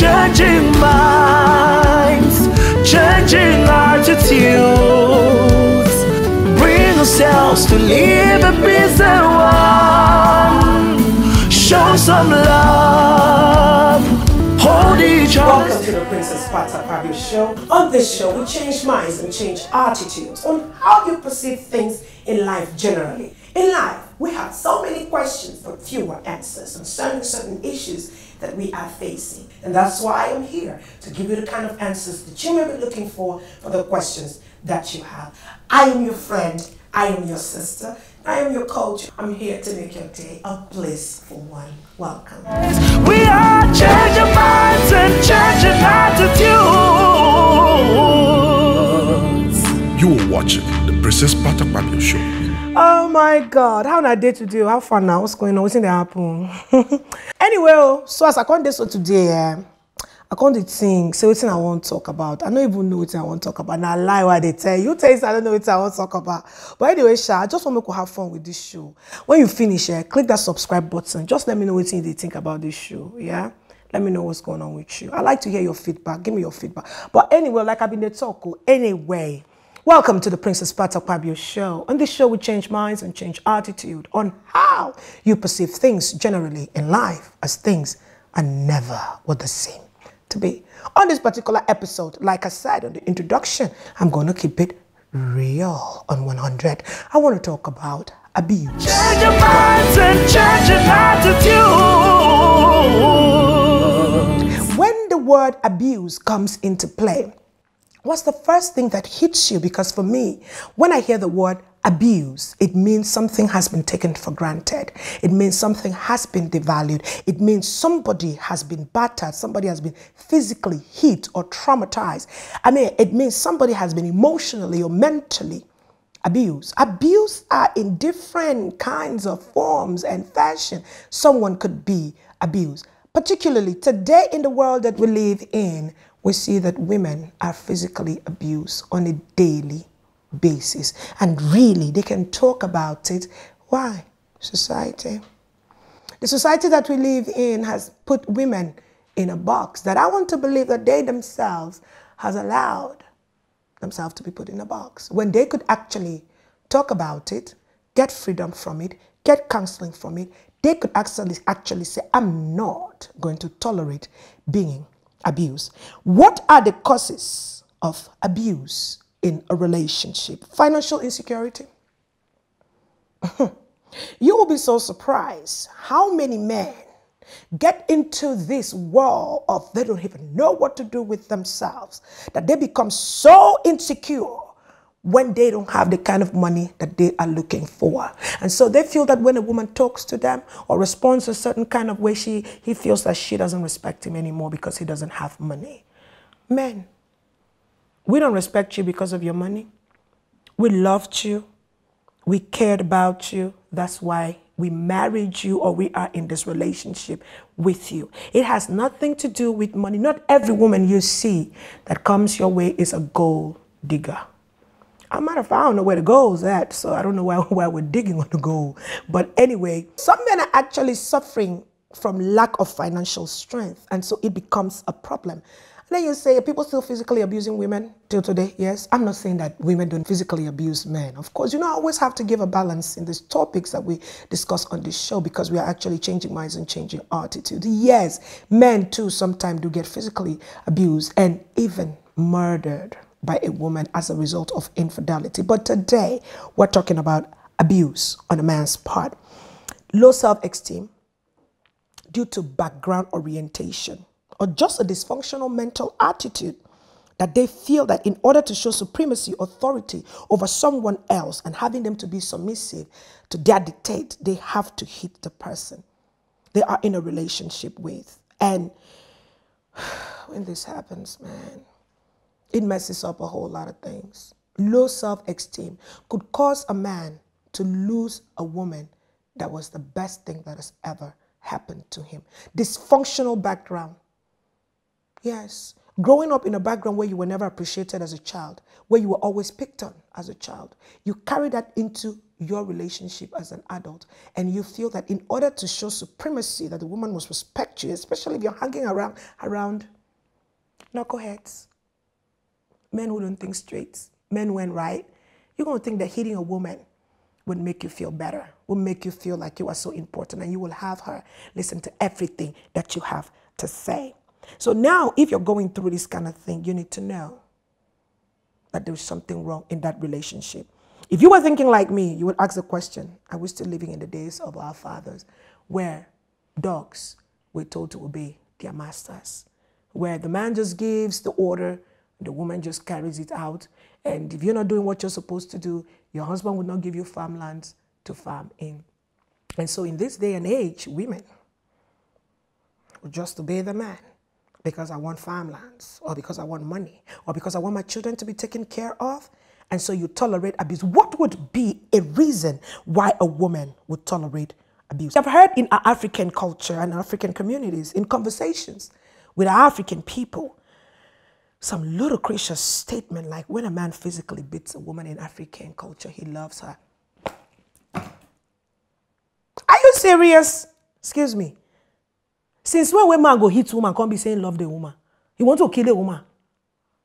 Changing minds, changing attitudes, bring ourselves to live a peace and one. Show some love, hold each other. Welcome to the Princess Akpabio show. On this show, we change minds and change attitudes on how you perceive things in life generally. In life, we have so many questions but fewer answers concerning certain issues that we are facing. And that's why I'm here, to give you the kind of answers that you may be looking for the questions that you have. I am your friend, I am your sister, I am your coach. I'm here to make your day a blissful one. Welcome. We are changing minds and changing attitudes. You are watching the Princess Akpabio show. Oh my God, how na day today? How far now? What's going on? What's in the happen? Anyway, so as I come this today, I come to think, say what I want to talk about. I don't even know what I want to talk about. Now lie what they tell you. Tell you I don't know what I want to talk about. But anyway, I just want to have fun with this show. When you finish, click that subscribe button. Just let me know what you think about this show. Yeah. Let me know what's going on with you. I like to hear your feedback. Give me your feedback. But anyway, like I've been there talking. Anyway. Welcome to the Princess Akpabio show. On this show, we change minds and change attitude on how you perceive things generally in life, as things are never what they seem to be. On this particular episode, like I said on the introduction, I'm going to keep it real on 100. I want to talk about abuse. Change your minds and change your attitude. When the word abuse comes into play, what's the first thing that hits you? Because for me, when I hear the word abuse, it means something has been taken for granted. It means something has been devalued. It means somebody has been battered. Somebody has been physically hit or traumatized. I mean, it means somebody has been emotionally or mentally abused. Abuse are in different kinds of forms and fashion. Someone could be abused. Particularly today in the world that we live in, we see that women are physically abused on a daily basis. And really, they can talk about it. Why? Society. The society that we live in has put women in a box that I want to believe that they themselves has allowed themselves to be put in a box. When they could actually talk about it, get freedom from it, get counseling from it, they could actually say, I'm not going to tolerate being abuse. What are the causes of abuse in a relationship? Financial insecurity. You will be so surprised how many men get into this world of they don't even know what to do with themselves, that they become so insecure when they don't have the kind of money that they are looking for. And so they feel that when a woman talks to them or responds a certain kind of way, he feels that she doesn't respect him anymore because he doesn't have money. Men, we don't respect you because of your money. We loved you. We cared about you. That's why we married you, or we are in this relationship with you. It has nothing to do with money. Not every woman you see that comes your way is a gold digger. As a matter of fact, I don't know where the gold is at, so I don't know why we're digging on the gold. But anyway, some men are actually suffering from lack of financial strength, and so it becomes a problem. And then you say, are people still physically abusing women till today? Yes. I'm not saying that women don't physically abuse men. Of course, I always have to give a balance in these topics that we discuss on this show, because we are actually changing minds and changing attitudes. Yes, men too sometimes do get physically abused and even murdered by a woman as a result of infidelity. But today, we're talking about abuse on a man's part. Low self-esteem due to background orientation or just a dysfunctional mental attitude that they feel that in order to show supremacy, authority over someone else and having them to be submissive to their dictate, they have to hit the person they are in a relationship with. And when this happens, man, it messes up a whole lot of things. Low self-esteem could cause a man to lose a woman that was the best thing that has ever happened to him. Dysfunctional background. Yes. Growing up in a background where you were never appreciated as a child, where you were always picked on as a child, you carry that into your relationship as an adult, and you feel that in order to show supremacy, that the woman must respect you, especially if you're hanging around knuckleheads, men who don't think straight, men who ain't right, you're going to think that hitting a woman would make you feel better, would make you feel like you are so important, and you will have her listen to everything that you have to say. So now, if you're going through this kind of thing, you need to know that there's something wrong in that relationship. If you were thinking like me, you would ask the question, are we still living in the days of our fathers, where dogs were told to obey their masters, where the man just gives the order, the woman just carries it out, and if you're not doing what you're supposed to do, your husband would not give you farmlands to farm in. And so in this day and age, women will just obey the man because I want farmlands, or because I want money, or because I want my children to be taken care of. And so you tolerate abuse. What would be a reason why a woman would tolerate abuse? I've heard in our African culture and African communities, in conversations with our African people, some ludicrous statement like, when a man physically beats a woman in African culture, he loves her. Are you serious? Excuse me. Since when man go hit woman, can't be saying love the woman? You want to kill the woman?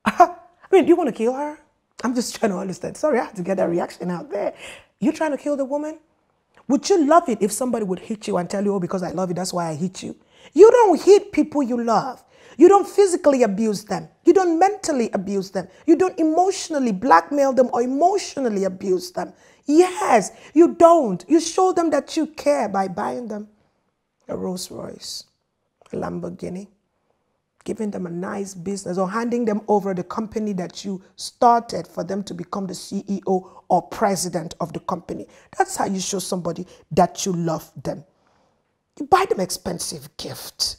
I mean, do you want to kill her? I'm just trying to understand. Sorry, I had to get that reaction out there. You trying to kill the woman? Would you love it if somebody would hit you and tell you, oh, because I love you, that's why I hit you? You don't hit people you love. You don't physically abuse them. You don't mentally abuse them. You don't emotionally blackmail them or emotionally abuse them. Yes, you don't. You show them that you care by buying them a Rolls Royce, a Lamborghini, giving them a nice business, or handing them over the company that you started for them to become the CEO or president of the company. That's how you show somebody that you love them. You buy them expensive gifts.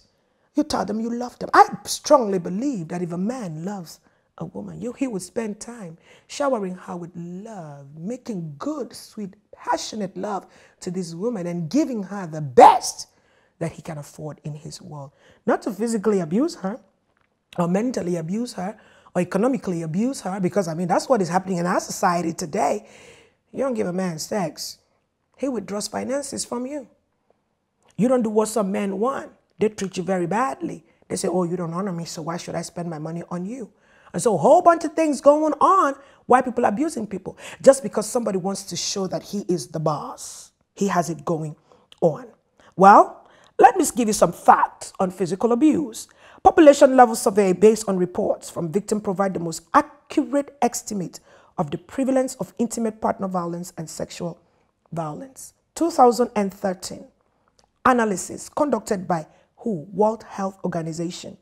You tell them you love them. I strongly believe that if a man loves a woman, he would spend time showering her with love, making good, sweet, passionate love to this woman and giving her the best that he can afford in his world. Not to physically abuse her or mentally abuse her or economically abuse her, because, I mean, that's what is happening in our society today. You don't give a man sex, he withdraws finances from you. You don't do what some men want. They treat you very badly. They say, oh, you don't honor me, so why should I spend my money on you? And so a whole bunch of things going on why people are abusing people. Just because somebody wants to show that he is the boss. He has it going on. Well, let me give you some facts on physical abuse. Population level survey based on reports from victims provide the most accurate estimate of the prevalence of intimate partner violence and sexual violence. 2013 analysis conducted by WHO, World Health Organization,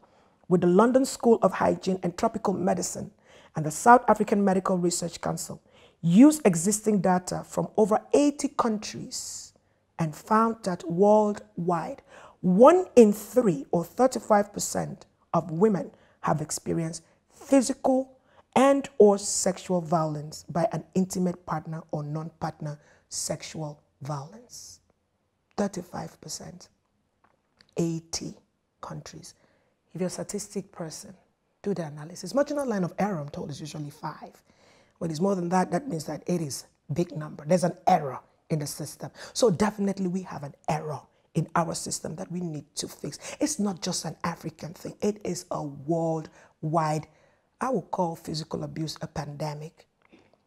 with the London School of Hygiene and Tropical Medicine and the South African Medical Research Council used existing data from over 80 countries and found that worldwide, 1 in 3 or 35% of women have experienced physical and or sexual violence by an intimate partner or non-partner sexual violence. 35%. 80 countries. If you're a statistic person, do the analysis. Marginal line of error, I'm told, is usually 5. When it's more than that, that means that it is a big number. There's an error in the system. So definitely we have an error in our system that we need to fix. It's not just an African thing. It is a worldwide, I will call physical abuse a pandemic,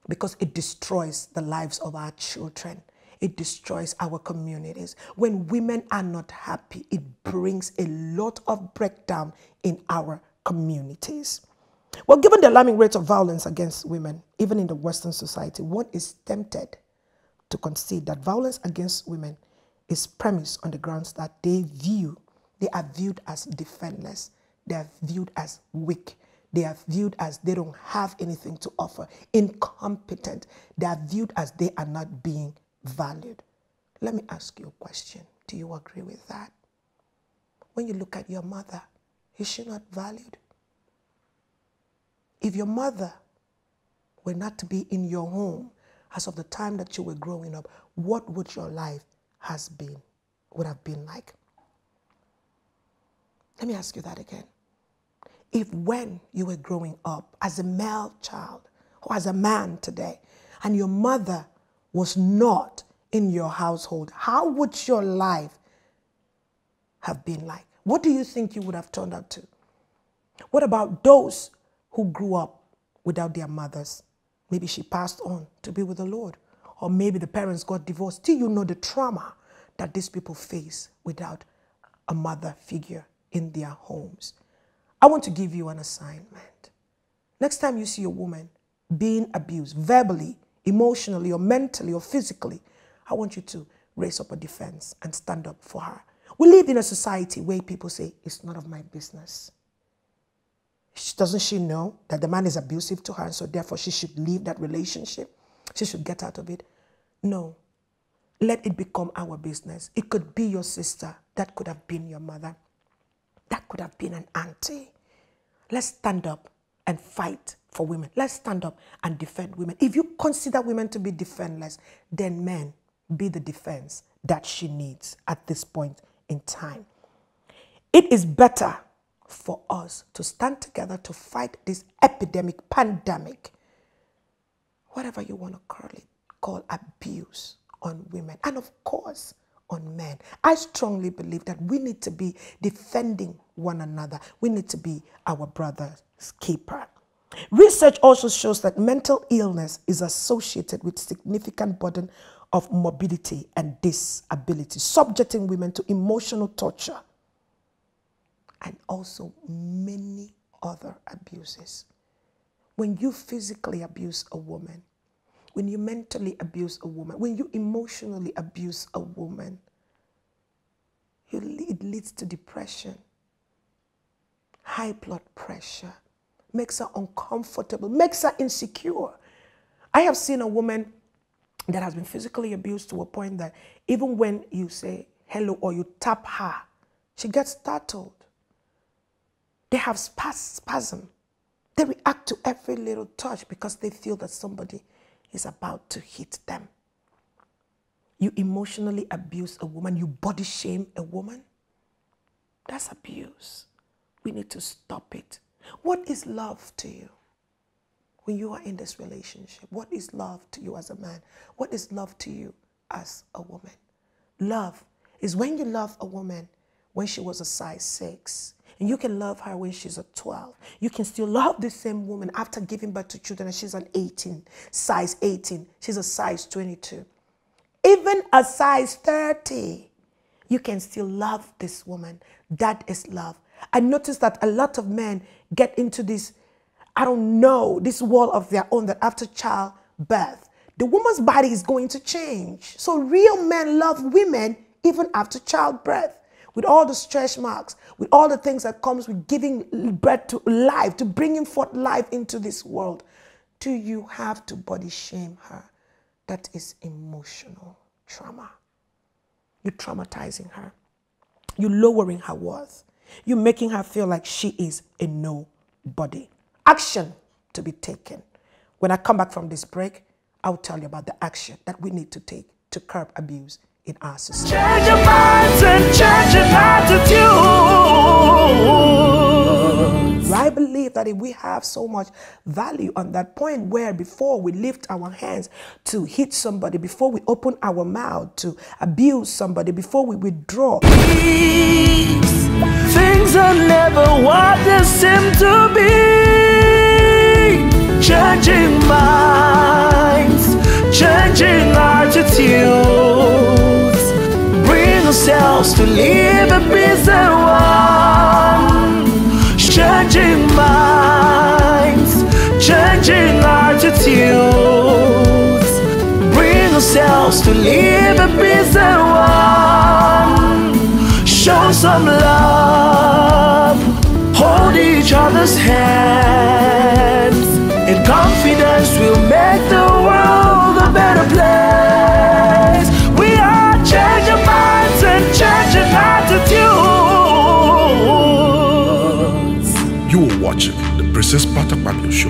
because it destroys the lives of our children. It destroys our communities. When women are not happy, it brings a lot of breakdown in our communities. Well, given the alarming rate of violence against women, even in the Western society, one is tempted to concede that violence against women is premised on the grounds that they are viewed as defenseless, they are viewed as weak, they are viewed as they don't have anything to offer, incompetent, they are viewed as they are not being valued. Let me ask you a question. Do you agree with that? When you look at your mother, is she not valued? If your mother were not to be in your home as of the time that you were growing up, what would your life would have been like? Let me ask you that again. If when you were growing up as a male child or as a man today, and your mother was not in your household, how would your life have been like? What do you think you would have turned out to? What about those who grew up without their mothers? Maybe she passed on to be with the Lord. Or maybe the parents got divorced. Do you know the trauma that these people face without a mother figure in their homes? I want to give you an assignment. Next time you see a woman being abused, verbally, emotionally, or mentally, or physically, I want you to raise up a defense and stand up for her. We live in a society where people say, it's none of my business. Doesn't she know that the man is abusive to her, and so therefore she should leave that relationship? She should get out of it? No. Let it become our business. It could be your sister. That could have been your mother. That could have been an auntie. Let's stand up and fight for women. Let's stand up and defend women. If you consider women to be defenseless, then men, be the defense that she needs at this point in time. It is better for us to stand together to fight this epidemic, pandemic, whatever you want to call abuse on women, and of course on men. I strongly believe that we need to be defending one another. We need to be our brother's keeper. Research also shows that mental illness is associated with significant burden of morbidity and disability, subjecting women to emotional torture and also many other abuses. When you physically abuse a woman, when you mentally abuse a woman, when you emotionally abuse a woman, it leads to depression, high blood pressure, makes her uncomfortable, makes her insecure. I have seen a woman that has been physically abused to a point that even when you say hello or you tap her, she gets startled. They have spasm. They react to every little touch because they feel that somebody is about to hit them. You emotionally abuse a woman, you body shame a woman. That's abuse. We need to stop it. What is love to you when you are in this relationship? What is love to you as a man? What is love to you as a woman? Love is when you love a woman when she was a size 6. And you can love her when she's a 12. You can still love the same woman after giving birth to children and she's an 18, size 18. She's a size 22. Even a size 30, you can still love this woman. That is love. I noticed that a lot of men get into this, I don't know, this world of their own, that after childbirth, the woman's body is going to change. So real men love women even after childbirth. With all the stretch marks, with all the things that comes with giving birth to life, to bringing forth life into this world. Do you have to body shame her? That is emotional trauma. You're traumatizing her. You're lowering her worth. You're making her feel like she is a nobody. Action to be taken. When I come back from this break, I'll tell you about the action that we need to take to curb abuse in our society. Change your minds and change your attitudes. I believe that if we have so much value on that point where before we lift our hands to hit somebody, before we open our mouth to abuse somebody, before we withdraw, Things are never what they seem to be. Changing minds, changing attitudes, bring ourselves to live a peace and one. Changing minds, changing attitudes, bring ourselves to live a peace and one. Show some love, hold each other's hands. In confidence we'll make the world a better place. We are changing minds and changing attitudes. You are watching the Princess Akpabio Show.